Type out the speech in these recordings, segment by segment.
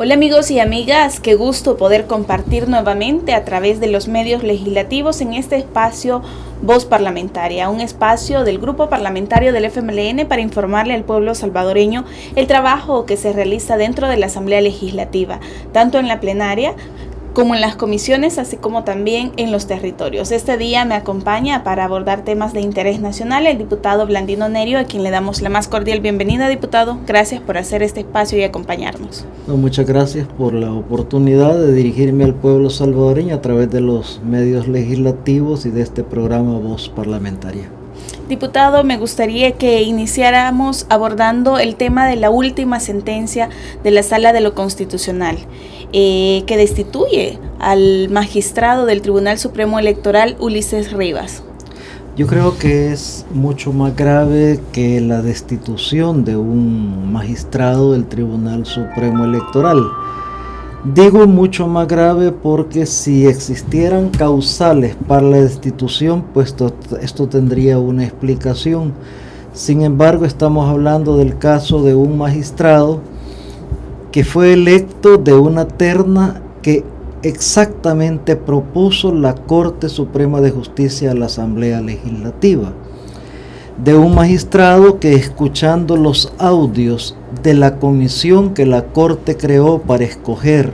Hola amigos y amigas, qué gusto poder compartir nuevamente a través de los medios legislativos en este espacio Voz Parlamentaria, un espacio del Grupo Parlamentario del FMLN para informarle al pueblo salvadoreño el trabajo que se realiza dentro de la Asamblea Legislativa, tanto en la plenaria como en las comisiones, así como también en los territorios. Este día me acompaña para abordar temas de interés nacional el diputado Blandino Nerio, a quien le damos la más cordial bienvenida, diputado. Gracias por hacer este espacio y acompañarnos. Muchas gracias por la oportunidad de dirigirme al pueblo salvadoreño a través de los medios legislativos y de este programa Voz Parlamentaria. Diputado, me gustaría que iniciáramos abordando el tema de la última sentencia de la Sala de lo Constitucional, que destituye al magistrado del Tribunal Supremo Electoral, Ulises Rivas. Yo creo que es mucho más grave que la destitución de un magistrado del Tribunal Supremo Electoral. Digo mucho más grave porque si existieran causales para la destitución, pues esto tendría una explicación. Sin embargo, estamos hablando del caso de un magistrado que fue electo de una terna que exactamente propuso la Corte Suprema de Justicia a la Asamblea Legislativa. De un magistrado que, escuchando los audios de la comisión que la Corte creó para escoger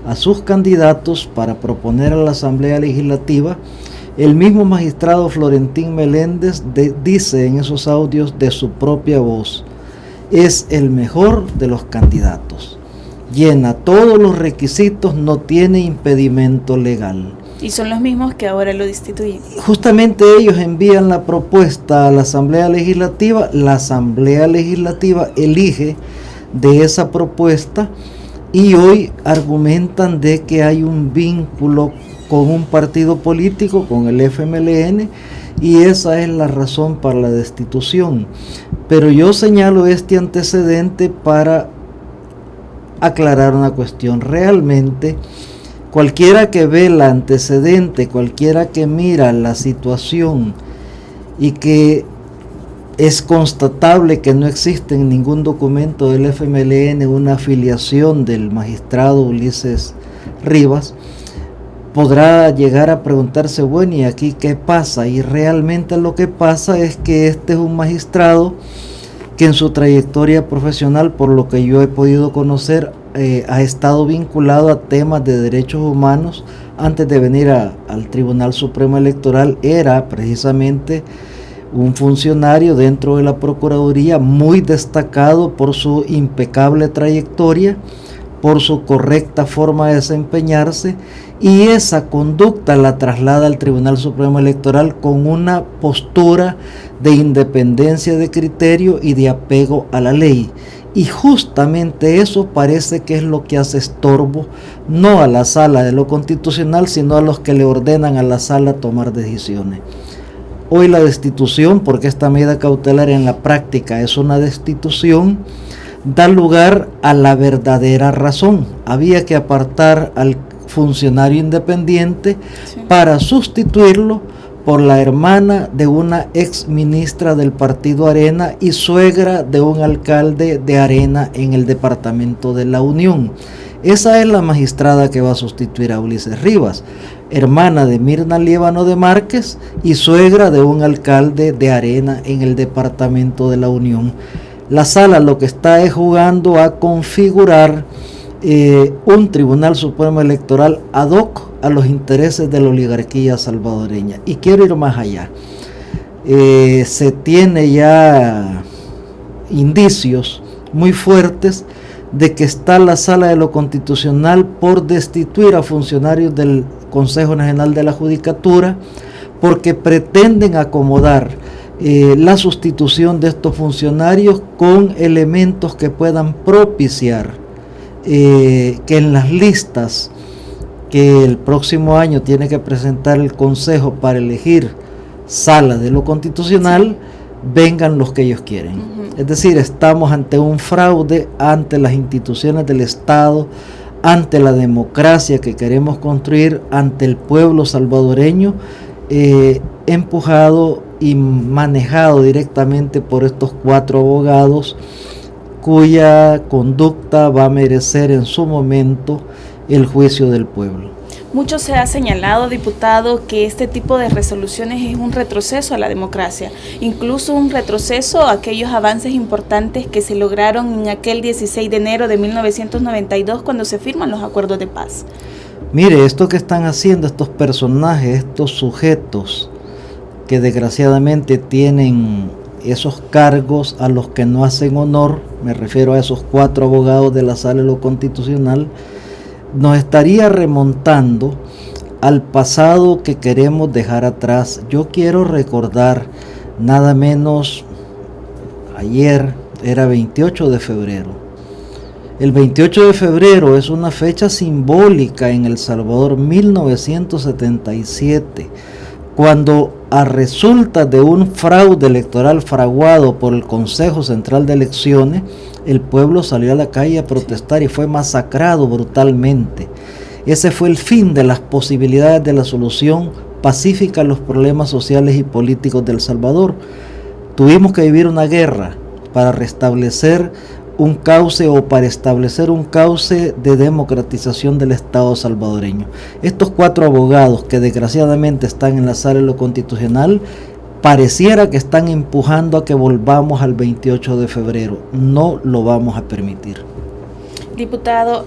a sus candidatos para proponer a la Asamblea Legislativa, el mismo magistrado Florentín Meléndez dice en esos audios de su propia voz: es el mejor de los candidatos, llena todos los requisitos, no tiene impedimento legal. Y son los mismos que ahora lo destituyen. Justamente ellos envían la propuesta a la Asamblea Legislativa, la Asamblea Legislativa elige de esa propuesta y hoy argumentan de que hay un vínculo con un partido político, con el FMLN, y esa es la razón para la destitución. Pero yo señalo este antecedente para aclarar una cuestión. Realmente, cualquiera que ve el antecedente, cualquiera que mira la situación y que es constatable que no existe en ningún documento del FMLN una afiliación del magistrado Ulises Rivas, podrá llegar a preguntarse, bueno, ¿y aquí qué pasa? Y realmente lo que pasa es que este es un magistrado que en su trayectoria profesional, por lo que yo he podido conocer, ha estado vinculado a temas de derechos humanos. Antes de venir al Tribunal Supremo Electoral era precisamente un funcionario dentro de la Procuraduría muy destacado por su impecable trayectoria, por su correcta forma de desempeñarse, y esa conducta la traslada al Tribunal Supremo Electoral con una postura de independencia de criterio y de apego a la ley. Y justamente eso parece que es lo que hace estorbo, no a la Sala de lo Constitucional, sino a los que le ordenan a la Sala tomar decisiones. Hoy la destitución, porque esta medida cautelar en la práctica es una destitución, da lugar a la verdadera razón. Había que apartar al funcionario independiente para sustituirlo por la hermana de una ex ministra del partido Arena y suegra de un alcalde de Arena en el departamento de La Unión. Esa es la magistrada que va a sustituir a Ulises Rivas, hermana de Mirna Líbano de Márquez y suegra de un alcalde de Arena en el departamento de La Unión. La Sala lo que está es jugando a configurar un Tribunal Supremo Electoral ad hoc a los intereses de la oligarquía salvadoreña. Y quiero ir más allá. Se tiene ya indicios muy fuertes de que está la Sala de lo Constitucional por destituir a funcionarios del Consejo Nacional de la Judicatura porque pretenden acomodar la sustitución de estos funcionarios con elementos que puedan propiciar que en las listas que el próximo año tiene que presentar el Consejo para elegir Sala de lo Constitucional, vengan los que ellos quieren. Es decir, estamos ante un fraude, ante las instituciones del Estado, ante la democracia que queremos construir, ante el pueblo salvadoreño, empujado y manejado directamente por estos 4 abogados cuya conducta va a merecer en su momento el juicio del pueblo. Mucho se ha señalado, diputado, que este tipo de resoluciones es un retroceso a la democracia, incluso un retroceso a aquellos avances importantes que se lograron en aquel 16 de enero de 1992 cuando se firman los acuerdos de paz. Mire, esto que están haciendo estos personajes, estos sujetos que desgraciadamente tienen esos cargos a los que no hacen honor, me refiero a esos 4 abogados de la Sala de lo Constitucional, nos estaría remontando al pasado que queremos dejar atrás. Yo quiero recordar nada menos, ayer era 28 de febrero. El 28 de febrero es una fecha simbólica en El Salvador, 1977, cuando a resulta de un fraude electoral fraguado por el Consejo Central de Elecciones, el pueblo salió a la calle a protestar y fue masacrado brutalmente. Ese fue el fin de las posibilidades de la solución pacífica a los problemas sociales y políticos de El Salvador. Tuvimos que vivir una guerra para restablecer un cauce o para establecer un cauce de democratización del Estado salvadoreño. Estos 4 abogados que desgraciadamente están en la Sala de lo Constitucional pareciera que están empujando a que volvamos al 28 de febrero. No lo vamos a permitir. Diputado,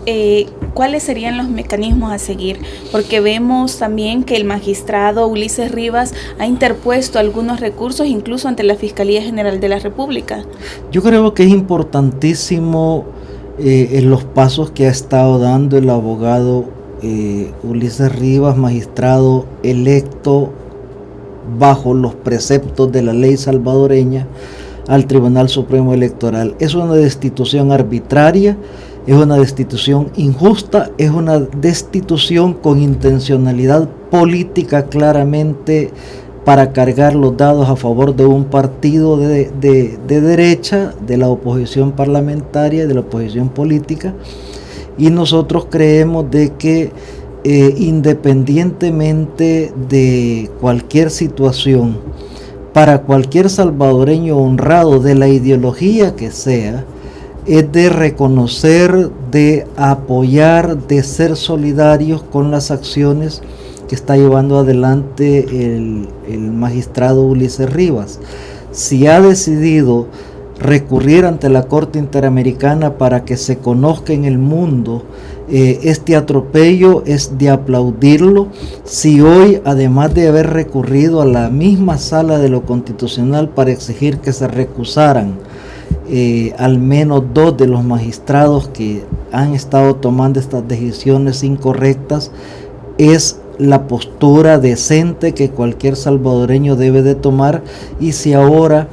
¿cuáles serían los mecanismos a seguir? Porque vemos también que el magistrado Ulises Rivas ha interpuesto algunos recursos incluso ante la Fiscalía General de la República. Yo creo que es importantísimo en los pasos que ha estado dando el abogado Ulises Rivas, magistrado electo bajo los preceptos de la ley salvadoreña, al Tribunal Supremo Electoral. Es una destitución arbitraria, es una destitución injusta, es una destitución con intencionalidad política claramente para cargar los dados a favor de un partido de derecha, de la oposición parlamentaria, de la oposición política. Y nosotros creemos de que independientemente de cualquier situación, para cualquier salvadoreño honrado de la ideología que sea, es de reconocer, de apoyar, de ser solidarios con las acciones que está llevando adelante el magistrado Ulises Rivas. Si ha decidido recurrir ante la Corte Interamericana para que se conozca en el mundo este atropello, es de aplaudirlo. Si hoy, además de haber recurrido a la misma Sala de lo Constitucional para exigir que se recusaran al menos 2 de los magistrados que han estado tomando estas decisiones incorrectas, es la postura decente que cualquier salvadoreño debe de tomar. Y si ahora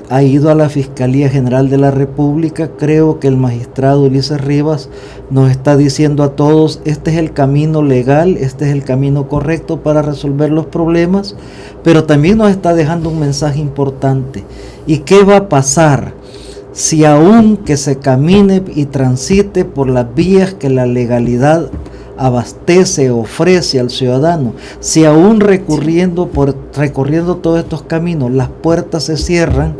ha ido a la Fiscalía General de la República, creo que el magistrado Ulises Rivas nos está diciendo a todos: este es el camino legal, este es el camino correcto para resolver los problemas, pero también nos está dejando un mensaje importante. ¿Y qué va a pasar si aún que se camine y transite por las vías que la legalidad abastece, ofrece al ciudadano, si aún recorriendo todos estos caminos las puertas se cierran?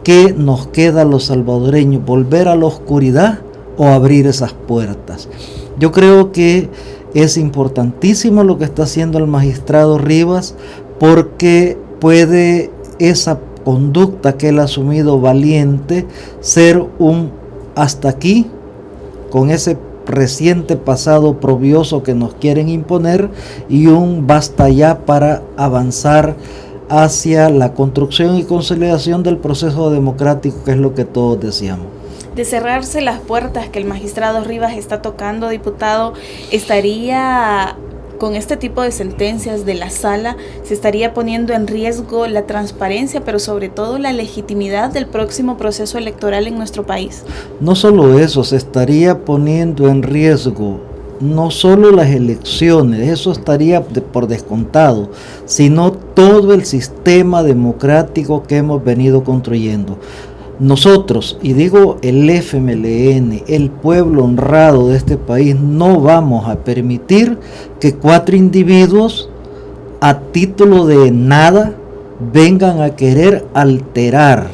¿Qué nos queda a los salvadoreños? ¿Volver a la oscuridad o abrir esas puertas? Yo creo que es importantísimo lo que está haciendo el magistrado Rivas, porque puede esa conducta que él ha asumido valiente ser un hasta aquí con ese reciente pasado probioso que nos quieren imponer, y un basta ya para avanzar hacia la construcción y consolidación del proceso democrático, que es lo que todos deseamos. De cerrarse las puertas que el magistrado Rivas está tocando, diputado, estaría con este tipo de sentencias de la sala, se estaría poniendo en riesgo la transparencia, pero sobre todo la legitimidad del próximo proceso electoral en nuestro país. No solo eso, se estaría poniendo en riesgo no solo las elecciones, eso estaría por descontado, sino todo el sistema democrático que hemos venido construyendo. Nosotros, y digo el FMLN, el pueblo honrado de este país, no vamos a permitir que 4 individuos a título de nada vengan a querer alterar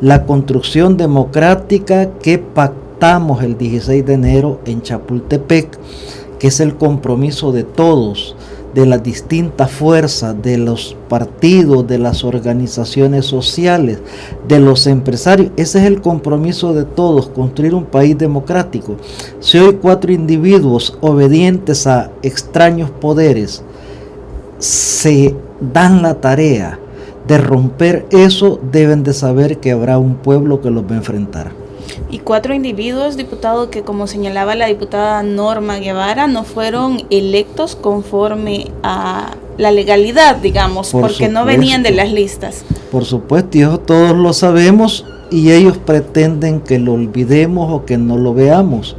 la construcción democrática que pactamos el 16 de enero en Chapultepec, que es el compromiso de todos, de las distintas fuerzas, de los partidos, de las organizaciones sociales, de los empresarios. Ese es el compromiso de todos, construir un país democrático. Si hoy 4 individuos obedientes a extraños poderes se dan la tarea de romper eso, deben de saber que habrá un pueblo que los va a enfrentar. Y 4 individuos, diputado, que como señalaba la diputada Norma Guevara, no fueron electos conforme a la legalidad, digamos, porque supuesto, no venían de las listas. Por supuesto, y eso todos lo sabemos, y ellos pretenden que lo olvidemos o que no lo veamos.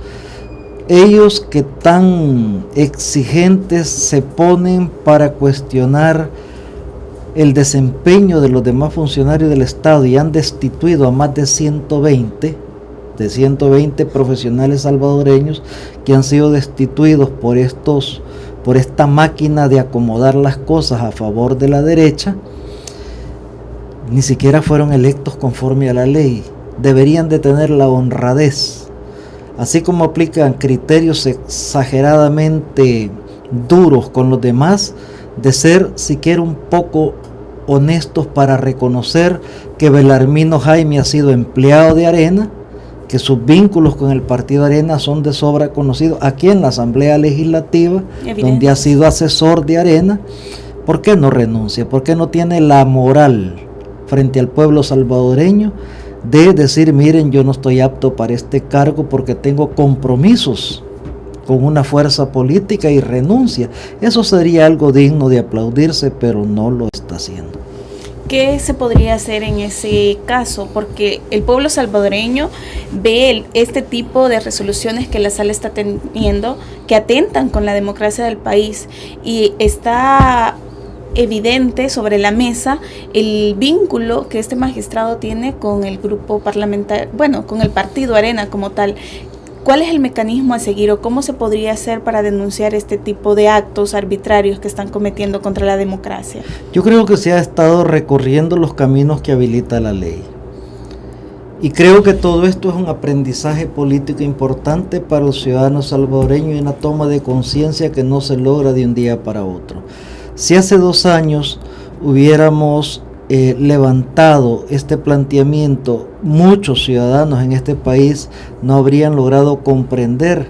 Ellos que tan exigentes se ponen para cuestionar el desempeño de los demás funcionarios del Estado y han destituido a más de 120 profesionales salvadoreños que han sido destituidos por esta máquina de acomodar las cosas a favor de la derecha. Ni siquiera fueron electos conforme a la ley. Deberían de tener la honradez, así como aplican criterios exageradamente duros con los demás, de ser siquiera un poco honestos para reconocer que Belarmino Jaime ha sido empleado de Arena, que sus vínculos con el partido Arena son de sobra conocidos aquí en la Asamblea Legislativa, donde ha sido asesor de Arena. ¿Por qué no renuncia? ¿Por qué no tiene la moral frente al pueblo salvadoreño de decir, miren, yo no estoy apto para este cargo porque tengo compromisos con una fuerza política y renuncia? Eso sería algo digno de aplaudirse, pero no lo está haciendo. ¿Qué se podría hacer en ese caso? Porque el pueblo salvadoreño ve este tipo de resoluciones que la sala está teniendo, que atentan con la democracia del país, y está evidente sobre la mesa el vínculo que este magistrado tiene con el grupo parlamentario, bueno, con el partido Arena como tal. ¿Cuál es el mecanismo a seguir o cómo se podría hacer para denunciar este tipo de actos arbitrarios que están cometiendo contra la democracia? Yo creo que se ha estado recorriendo los caminos que habilita la ley. Y creo que todo esto es un aprendizaje político importante para los ciudadanos salvadoreños y una toma de conciencia que no se logra de un día para otro. Si hace 2 años hubiéramos levantado este planteamiento, muchos ciudadanos en este país no habrían logrado comprender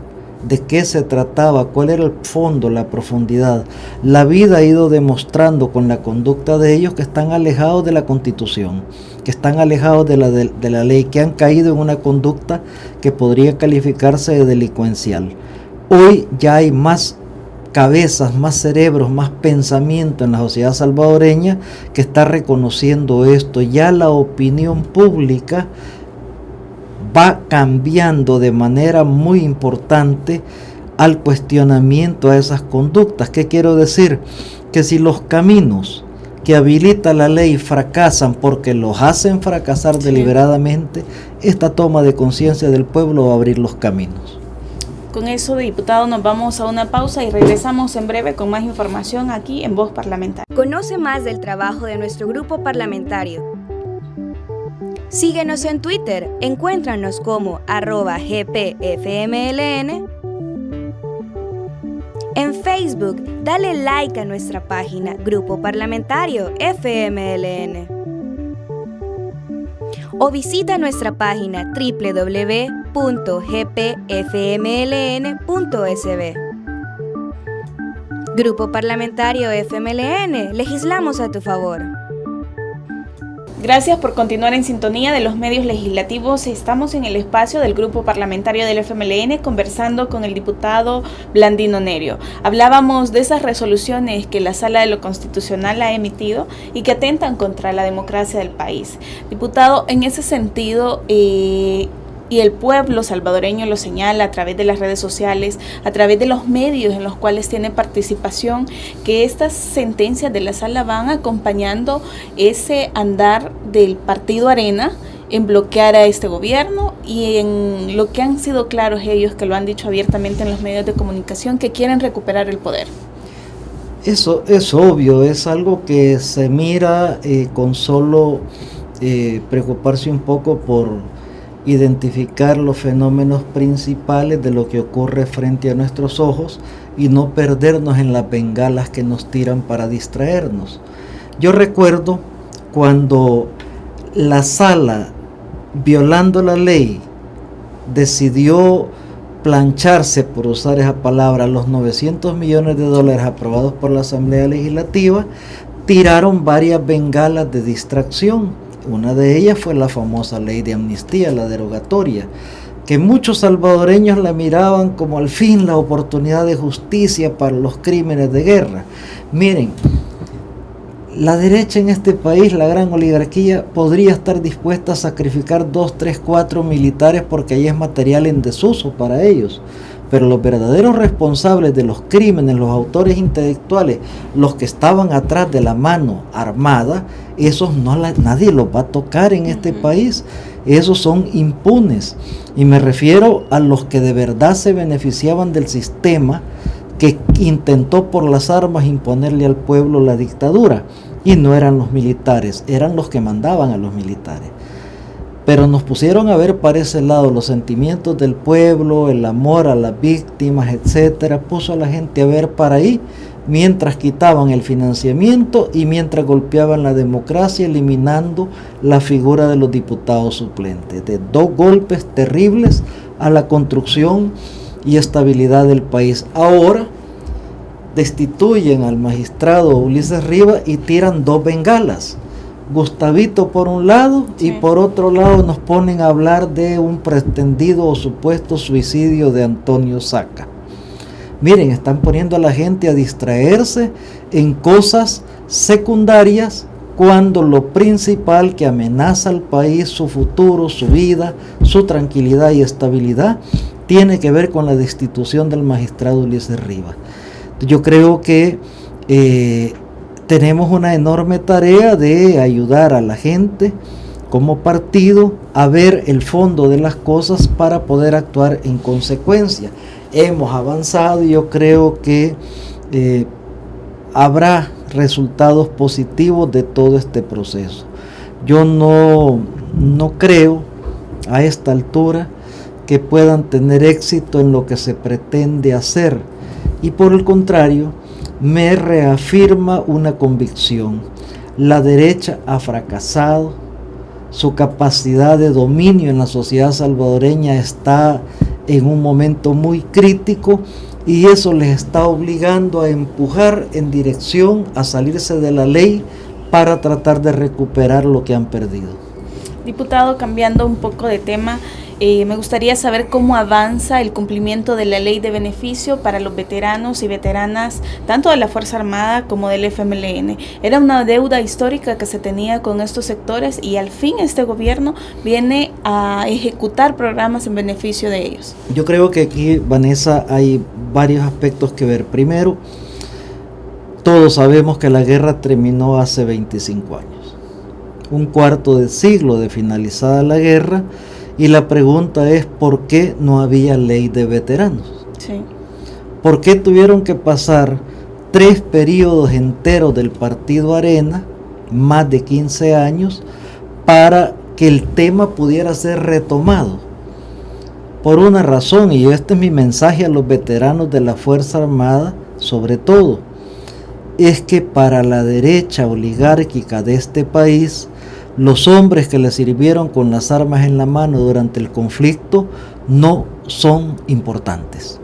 de qué se trataba, cuál era el fondo, la profundidad. La vida ha ido demostrando con la conducta de ellos que están alejados de la Constitución, que están alejados de la ley, que han caído en una conducta que podría calificarse de delincuencial. Hoy ya hay más cabezas, más cerebros, más pensamiento en la sociedad salvadoreña que está reconociendo esto. Ya la opinión pública va cambiando de manera muy importante al cuestionamiento a esas conductas. ¿Qué quiero decir? Que si los caminos que habilita la ley fracasan porque los hacen fracasar deliberadamente, esta toma de conciencia del pueblo va a abrir los caminos. Con eso, diputado, nos vamos a una pausa y regresamos en breve con más información aquí en Voz Parlamentaria. Conoce más del trabajo de nuestro grupo parlamentario. Síguenos en Twitter, encuéntranos como @gpfmln. En Facebook, dale like a nuestra página Grupo Parlamentario FMLN. O visita nuestra página www.gpfmln.sb. Grupo Parlamentario FMLN, legislamos a tu favor. Gracias por continuar en sintonía de los medios legislativos. Estamos en el espacio del Grupo Parlamentario del FMLN conversando con el diputado Blandino Nerio. Hablábamos de esas resoluciones que la Sala de lo Constitucional ha emitido y que atentan contra la democracia del país. Diputado, en ese sentido, y el pueblo salvadoreño lo señala a través de las redes sociales, a través de los medios en los cuales tiene participación, que estas sentencias de la sala van acompañando ese andar del partido Arena en bloquear a este gobierno y en lo que han sido claros ellos, que lo han dicho abiertamente en los medios de comunicación, que quieren recuperar el poder. Eso es obvio, es algo que se mira con solo preocuparse un poco por identificar los fenómenos principales de lo que ocurre frente a nuestros ojos y no perdernos en las bengalas que nos tiran para distraernos. Yo recuerdo cuando la sala, violando la ley, decidió plancharse, por usar esa palabra, los $900 millones aprobados por la Asamblea Legislativa, tiraron varias bengalas de distracción. Una de ellas fue la famosa ley de amnistía, la derogatoria, que muchos salvadoreños la miraban como al fin la oportunidad de justicia para los crímenes de guerra. Miren, la derecha en este país, la gran oligarquía, podría estar dispuesta a sacrificar 2, 3, 4 militares porque ahí es material en desuso para ellos. Pero los verdaderos responsables de los crímenes, los autores intelectuales, los que estaban atrás de la mano armada, esos nadie los va a tocar en este país. Esos son impunes. Y me refiero a los que de verdad se beneficiaban del sistema que intentó por las armas imponerle al pueblo la dictadura. Y no eran los militares, eran los que mandaban a los militares. Pero nos pusieron a ver para ese lado los sentimientos del pueblo, el amor a las víctimas, etcétera. Puso a la gente a ver para ahí, mientras quitaban el financiamiento y mientras golpeaban la democracia, eliminando la figura de los diputados suplentes. De 2 golpes terribles a la construcción y estabilidad del país. Ahora destituyen al magistrado Ulises Rivas y tiran 2 bengalas. Gustavito por un lado, sí, y por otro lado nos ponen a hablar de un pretendido o supuesto suicidio de Antonio Saca. Miren, están poniendo a la gente a distraerse en cosas secundarias cuando lo principal que amenaza al país, su futuro, su vida, su tranquilidad y estabilidad, tiene que ver con la destitución del magistrado Ulises Rivas. Yo creo que tenemos una enorme tarea de ayudar a la gente como partido a ver el fondo de las cosas para poder actuar en consecuencia. Hemos avanzado y yo creo que habrá resultados positivos de todo este proceso. Yo no creo a esta altura que puedan tener éxito en lo que se pretende hacer, y por el contrario me reafirma una convicción: la derecha ha fracasado, su capacidad de dominio en la sociedad salvadoreña está en un momento muy crítico y eso les está obligando a empujar en dirección a salirse de la ley para tratar de recuperar lo que han perdido. Diputado, cambiando un poco de tema, me gustaría saber cómo avanza el cumplimiento de la ley de beneficio para los veteranos y veteranas, tanto de la Fuerza Armada como del FMLN. Era una deuda histórica que se tenía con estos sectores y al fin este gobierno viene a ejecutar programas en beneficio de ellos. Yo creo que aquí, Vanessa, hay varios aspectos que ver. Primero, todos sabemos que la guerra terminó hace 25 años. Un cuarto de siglo de finalizada la guerra. Y la pregunta es, ¿por qué no había ley de veteranos? Sí. ¿Por qué tuvieron que pasar 3 periodos enteros del partido Arena, más de 15 años, para que el tema pudiera ser retomado? Por una razón, y este es mi mensaje a los veteranos de la Fuerza Armada, sobre todo, es que para la derecha oligárquica de este país, los hombres que le sirvieron con las armas en la mano durante el conflicto no son importantes,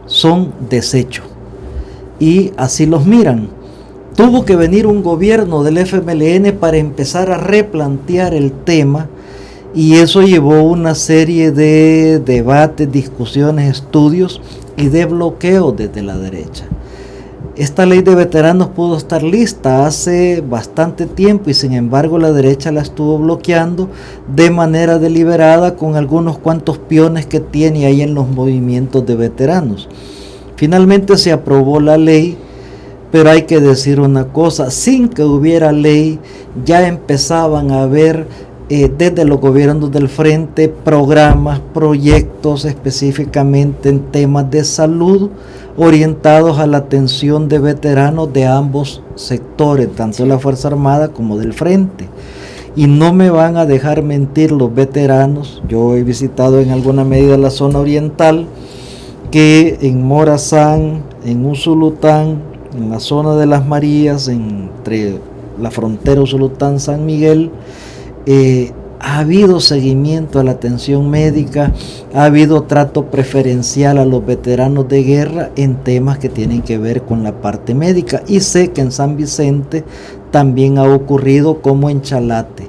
son desecho. Y así los miran. Tuvo que venir un gobierno del FMLN para empezar a replantear el tema y eso llevó una serie de debates, discusiones, estudios y de bloqueos desde la derecha. Esta ley de veteranos pudo estar lista hace bastante tiempo y sin embargo la derecha la estuvo bloqueando de manera deliberada con algunos cuantos piones que tiene ahí en los movimientos de veteranos. Finalmente se aprobó la ley, pero hay que decir una cosa: sin que hubiera ley ya empezaban a haber desde los gobiernos del frente programas, proyectos específicamente en temas de salud orientados a la atención de veteranos de ambos sectores, tanto de la Fuerza Armada como del frente. y no me van a dejar mentir los veteranos. Yo he visitado en alguna medida la zona oriental, que en Morazán, en Usulután, en la zona de Las Marías, entre la frontera Usulután-San Miguel, ha habido seguimiento a la atención médica, ha habido trato preferencial a los veteranos de guerra en temas que tienen que ver con la parte médica, y sé que en San Vicente también ha ocurrido, como en Chalate,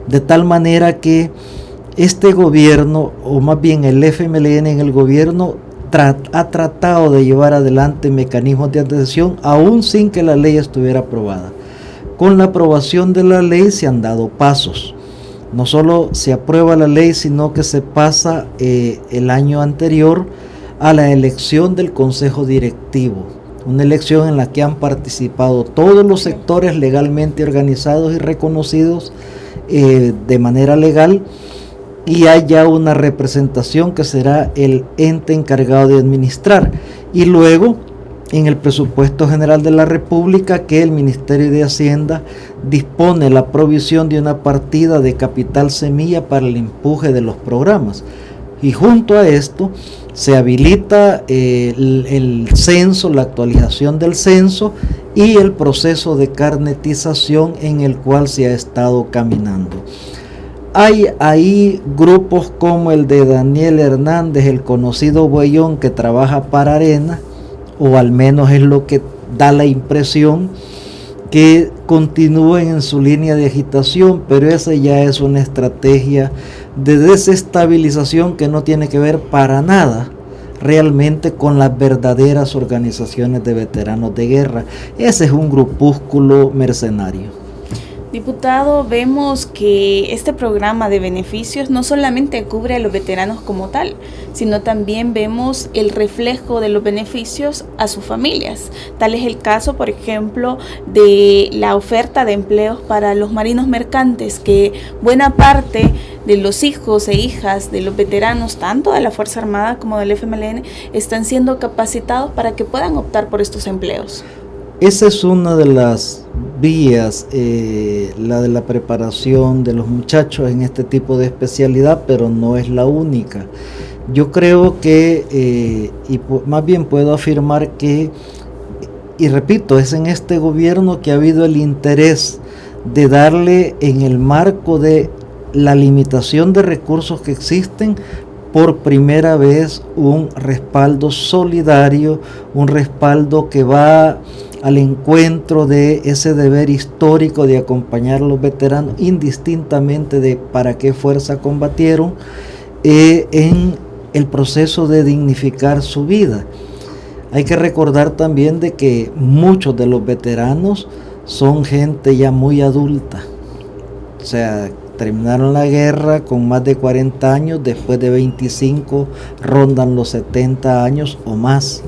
de tal manera que este gobierno, o más bien el FMLN en el gobierno, ha tratado de llevar adelante mecanismos de atención aún sin que la ley estuviera aprobada. Con la aprobación de la ley se han dado pasos. No solo se aprueba la ley, sino que se pasa el año anterior a la elección del Consejo Directivo, una elección en la que han participado todos los sectores legalmente organizados y reconocidos de manera legal, y hay ya una representación que será el ente encargado de administrar, y luego en el presupuesto general de la República, que el Ministerio de Hacienda dispone la provisión de una partida de capital semilla para el empuje de los programas, y junto a esto se habilita el censo, la actualización del censo y el proceso de carnetización en el cual se ha estado caminando. Hay ahí grupos como el de Daniel Hernández, el conocido Bueyón, que trabaja para Arena, o al menos es lo que da la impresión, que continúen en su línea de agitación, pero esa ya es una estrategia de desestabilización que no tiene que ver para nada realmente con las verdaderas organizaciones de veteranos de guerra. Ese es un grupúsculo mercenario. Diputado, vemos que este programa de beneficios no solamente cubre a los veteranos como tal, sino también vemos el reflejo de los beneficios a sus familias. Tal es el caso, por ejemplo, de la oferta de empleos para los marinos mercantes, que buena parte de los hijos e hijas de los veteranos, tanto de la Fuerza Armada como del FMLN, están siendo capacitados para que puedan optar por estos empleos. Esa es una de las vías, la de la preparación de los muchachos en este tipo de especialidad, pero no es la única. Yo creo que, más bien puedo afirmar que, y repito, es en este gobierno que ha habido el interés de darle, en el marco de la limitación de recursos que existen, por primera vez un respaldo solidario, un respaldo que va al encuentro de ese deber histórico de acompañar a los veteranos indistintamente de para qué fuerza combatieron, en el proceso de dignificar su vida. Hay que recordar también de que muchos de los veteranos son gente ya muy adulta, o sea, terminaron la guerra con más de 40 años, después de 25 rondan los 70 años o más.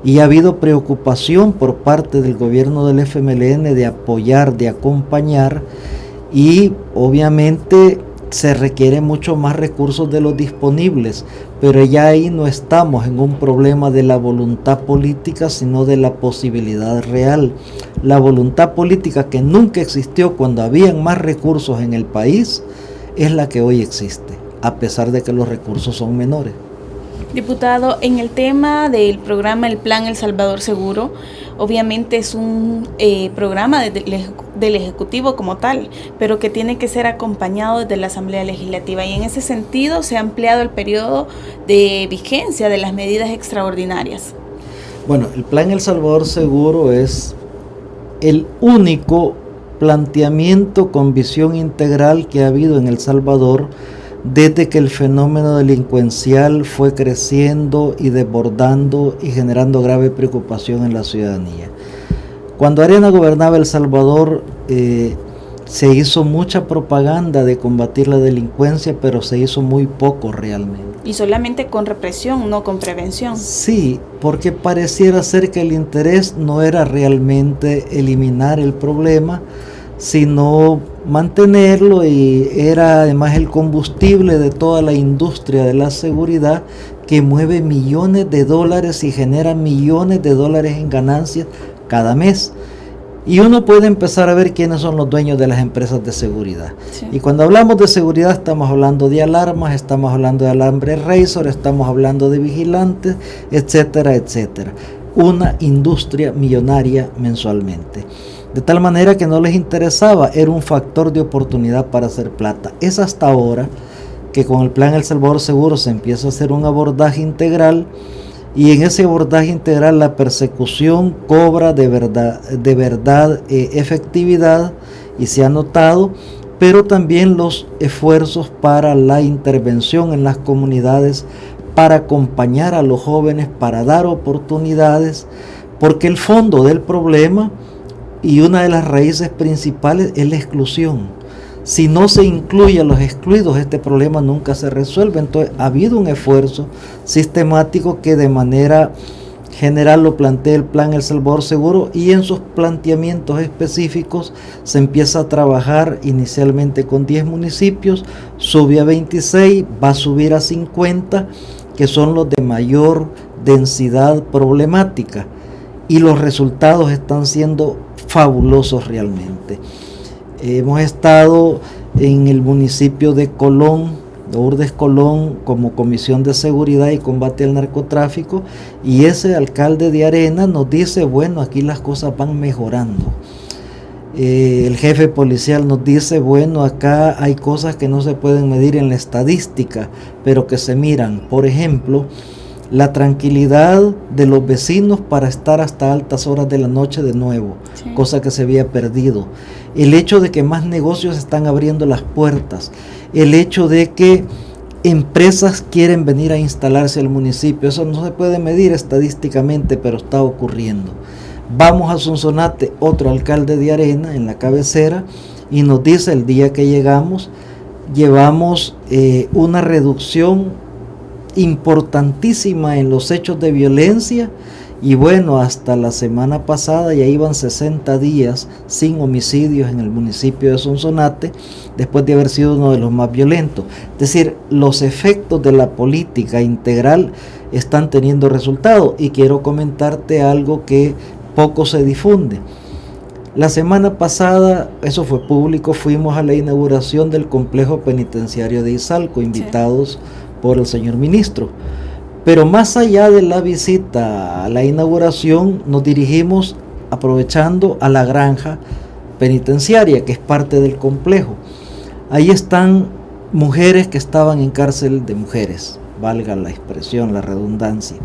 Y ha habido preocupación por parte del gobierno del FMLN de apoyar, de acompañar, y obviamente se requiere mucho más recursos de los disponibles, pero ya ahí no estamos en un problema de la voluntad política, sino de la posibilidad real. La voluntad política, que nunca existió cuando habían más recursos en el país, es la que hoy existe, a pesar de que los recursos son menores. Diputado, en el tema del programa El Plan El Salvador Seguro, obviamente es un programa del Ejecutivo como tal, pero que tiene que ser acompañado desde la Asamblea Legislativa, y en ese sentido se ha ampliado el periodo de vigencia de las medidas extraordinarias. Bueno, el Plan El Salvador Seguro es el único planteamiento con visión integral que ha habido en El Salvador desde que el fenómeno delincuencial fue creciendo y desbordando y generando grave preocupación en la ciudadanía. Cuando Arena gobernaba El Salvador, se hizo mucha propaganda de combatir la delincuencia, pero se hizo muy poco realmente. Y solamente con represión, no con prevención. Sí, porque pareciera ser que el interés no era realmente eliminar el problema, sino mantenerlo, y era además el combustible de toda la industria de la seguridad, que mueve millones de dólares y genera millones de dólares en ganancias cada mes. y uno puede empezar a ver quiénes son los dueños de las empresas de seguridad. Sí. Y cuando hablamos de seguridad estamos hablando de alarmas, estamos hablando de alambre Razor, estamos hablando de vigilantes, etcétera, etcétera. Una industria millonaria mensualmente. De tal manera que no les interesaba, era un factor de oportunidad para hacer plata. Es hasta ahora que con el plan El Salvador Seguro se empieza a hacer un abordaje integral, y en ese abordaje integral la persecución cobra de verdad efectividad, y se ha notado, pero también los esfuerzos para la intervención en las comunidades, para acompañar a los jóvenes, para dar oportunidades, porque el fondo del problema y una de las raíces principales es la exclusión. Si no se incluye a los excluidos, este problema nunca se resuelve. Entonces ha habido un esfuerzo sistemático que de manera general lo plantea el plan El Salvador Seguro, y en sus planteamientos específicos se empieza a trabajar inicialmente con 10 municipios, sube a 26, va a subir a 50, que son los de mayor densidad problemática, y los resultados están siendo fabulosos realmente. Hemos estado en el municipio de Colón, Lourdes Colón, como Comisión de Seguridad y Combate al Narcotráfico, y ese alcalde de Arena nos dice, bueno, aquí las cosas van mejorando. El jefe policial nos dice, bueno, acá hay cosas que no se pueden medir en la estadística, pero que se miran. Por ejemplo, la tranquilidad de los vecinos para estar hasta altas horas de la noche de nuevo, sí, cosa que se había perdido. El hecho de que más negocios están abriendo las puertas, el hecho de que empresas quieren venir a instalarse al municipio, eso no se puede medir estadísticamente, pero está ocurriendo. Vamos a Sonsonate, otro alcalde de Arena, en la cabecera, y nos dice, el día que llegamos, llevamos una reducción importantísima en los hechos de violencia, y bueno, hasta la semana pasada ya iban 60 días sin homicidios en el municipio de Sonsonate, después de haber sido uno de los más violentos. Es decir, los efectos de la política integral están teniendo resultados, y quiero comentarte algo que poco se difunde. La semana pasada, eso fue público, fuimos a la inauguración del complejo penitenciario de Izalco, invitados, sí, por el señor ministro. Pero más allá de la visita a la inauguración, nos dirigimos, aprovechando, a la granja penitenciaria, que es parte del complejo. Ahí están mujeres que estaban en cárcel de mujeres, valga la expresión, la redundancia.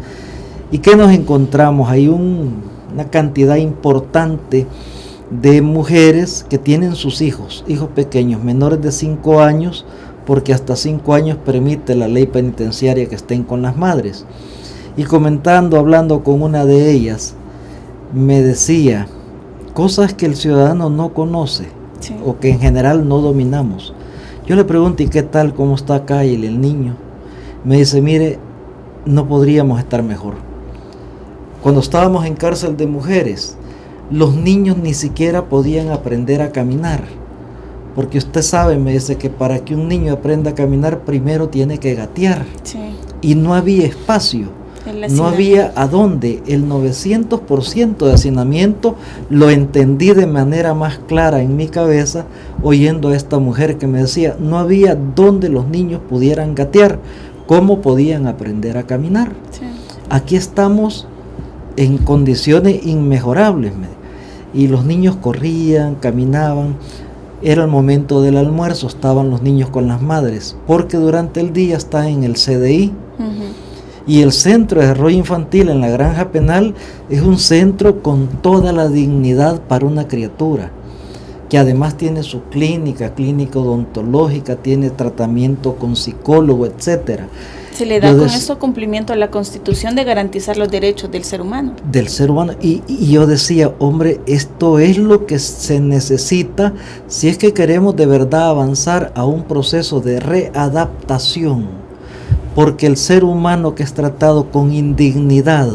¿Y qué nos encontramos? Hay una cantidad importante de mujeres que tienen sus hijos pequeños, menores de 5 años, porque hasta 5 años permite la ley penitenciaria que estén con las madres. Y hablando con una de ellas, me decía cosas que el ciudadano no conoce, sí, o que en general no dominamos. Yo le pregunto, ¿y qué tal? ¿Cómo está acá? Y el niño me dice, mire, no podríamos estar mejor. Cuando estábamos en cárcel de mujeres, los niños ni siquiera podían aprender a caminar. Porque usted sabe, me dice, que para que un niño aprenda a caminar primero tiene que gatear. Sí. Y no había espacio, no había a dónde. El 900% de hacinamiento lo entendí de manera más clara en mi cabeza oyendo a esta mujer que me decía, no había dónde los niños pudieran gatear, cómo podían aprender a caminar. Sí. Aquí estamos en condiciones inmejorables, y los niños corrían, caminaban. Era el momento del almuerzo, estaban los niños con las madres, porque durante el día están en el CDI, y el centro de desarrollo infantil en la granja penal es un centro con toda la dignidad para una criatura, que además tiene su clínica odontológica, tiene tratamiento con psicólogo, etcétera. Se le da con eso cumplimiento a la Constitución de garantizar los derechos del ser humano. Y yo decía, hombre, esto es lo que se necesita si es que queremos de verdad avanzar a un proceso de readaptación. Porque el ser humano que es tratado con indignidad,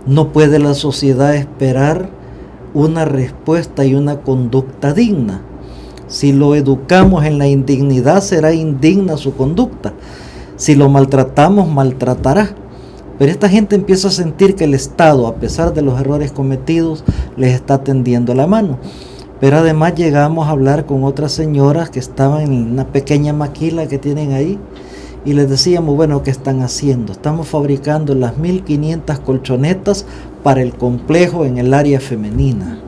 no puede la sociedad esperar una respuesta y una conducta digna. Si lo educamos en la indignidad, será indigna su conducta. Si lo maltratamos, maltratará. Pero esta gente empieza a sentir que el Estado, a pesar de los errores cometidos, les está tendiendo la mano. Pero además llegamos a hablar con otras señoras que estaban en una pequeña maquila que tienen ahí y les decíamos, bueno, ¿qué están haciendo? Estamos fabricando las 1500 colchonetas para el complejo en el área femenina.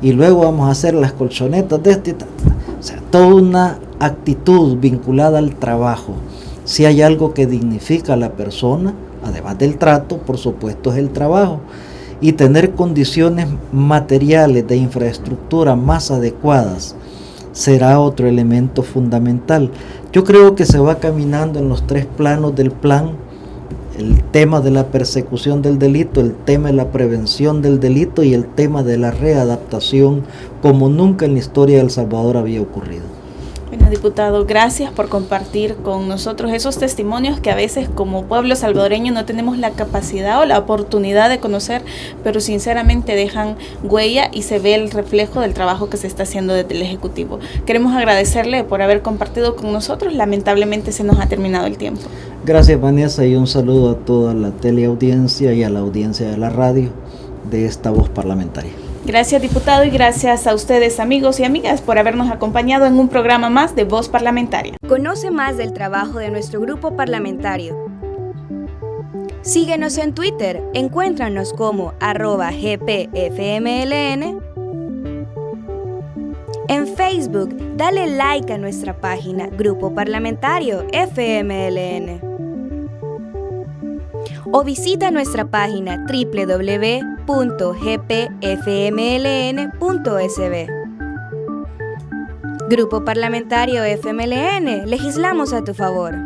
Y luego vamos a hacer las colchonetas de este. O sea, toda una actitud vinculada al trabajo. Si hay algo que dignifica a la persona, además del trato, por supuesto, es el trabajo. Y tener condiciones materiales de infraestructura más adecuadas será otro elemento fundamental. Yo creo que se va caminando en los 3 planos del plan: el tema de la persecución del delito, el tema de la prevención del delito y el tema de la readaptación, como nunca en la historia de El Salvador había ocurrido. Bueno, diputado, gracias por compartir con nosotros esos testimonios que a veces como pueblo salvadoreño no tenemos la capacidad o la oportunidad de conocer, pero sinceramente dejan huella y se ve el reflejo del trabajo que se está haciendo desde el Ejecutivo. Queremos agradecerle por haber compartido con nosotros. Lamentablemente se nos ha terminado el tiempo. Gracias, Vanessa, y un saludo a toda la teleaudiencia y a la audiencia de la radio de esta voz parlamentaria. Gracias, diputado, y gracias a ustedes, amigos y amigas, por habernos acompañado en un programa más de Voz Parlamentaria. Conoce más del trabajo de nuestro grupo parlamentario. Síguenos en Twitter, encuéntranos como @gpfmln. En Facebook, dale like a nuestra página Grupo Parlamentario FMLN. O visita nuestra página www.gpfmln.sb. Grupo Parlamentario FMLN, legislamos a tu favor.